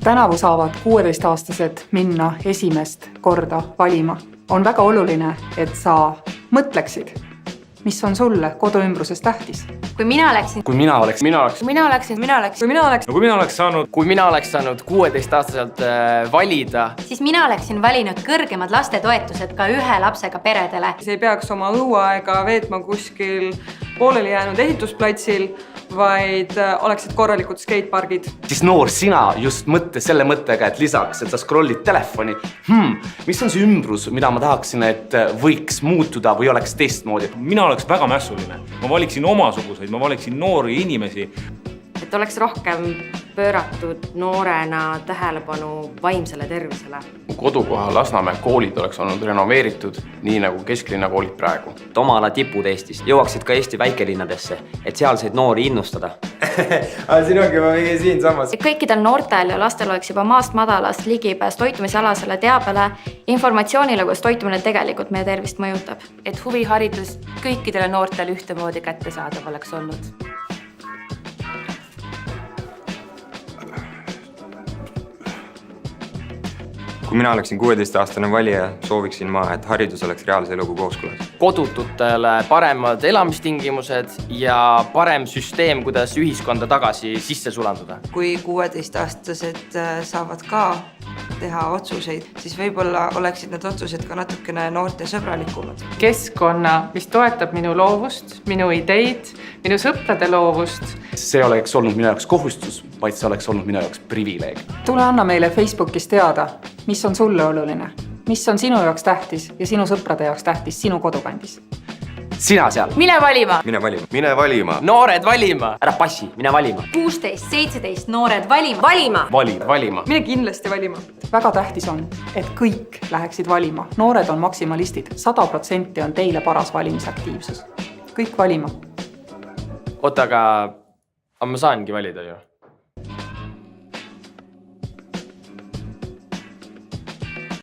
Tänavu saavad 16-aastased minna esimest korda valima. On väga oluline, et sa mõtleksid, mis on sulle koduümbruses tähtis. Kui mina oleks saanud 16-aastaselt valida, siis mina oleksin valinud kõrgemad lastetoetused ka ühe lapsega peredele. See ei peaks oma õuaega veetma kuskil pooleli jäänud ehitusplatsil, vaid oleksid korralikud skatepargid. Siis noor sina just selle mõttega, et lisaks, et sa scrollid telefoni, mis on see ümbrus, mida ma tahaksin, et võiks muutuda või oleks teistmoodi? Mina oleks väga mässuline. Ma valiksin omasuguseid, ma valiksin noori inimesi. Et oleks rohkem pööratud noorena tähelepanu vaimsele tervisele. Kodukoha Lasnamäe koolid oleks olnud renoveeritud, nii nagu kesklinna koolid praegu. Oma ala tipud Eestist jõuaksid ka Eesti väikelinnadesse, et sealseid noori innustada. Siin ongi ma mingi siin samas. Kõikidel noortel ja lastel oleks juba maast madalast ligipääs toitumisalasele teabele, informatsioonile, kus toitumine tegelikult meie tervist mõjutab. Et huviharidus kõikidele noortele ühtemoodi kättesaadav oleks olnud. Kui mina oleksin 16-aastane valija, sooviksin ma, et haridus oleks reaalse eluga kooskõlas. Kodututele paremad elamistingimused ja parem süsteem, kuidas ühiskonda tagasi sisse sulanduda. Kui 16-aastased saavad ka teha otsuseid, siis võib-olla oleksid need otsused ka natukene noorte sõbralikumad. Keskkonna, mis toetab minu loovust, minu ideid, minu sõprade loovust. See oleks olnud minu jaoks kohustus, vaid see oleks olnud minu jaoks privileeg. Tule anna meile Facebookis teada, mis on sulle oluline, mis on sinu jaoks tähtis ja sinu sõprade jaoks tähtis sinu kodukandis. Sina seal. Mine valima! Mine valima. Mine valima. Noored valima! Ära passi, mine valima! 16, 17 noored valima! Valima. Mine kindlasti valima. Väga tähtis on, et kõik läheksid valima. Noored on maksimalistid. 100% on teile paras valimisaktiivsus. Kõik valima. Oota, aga ma saangi valida ju.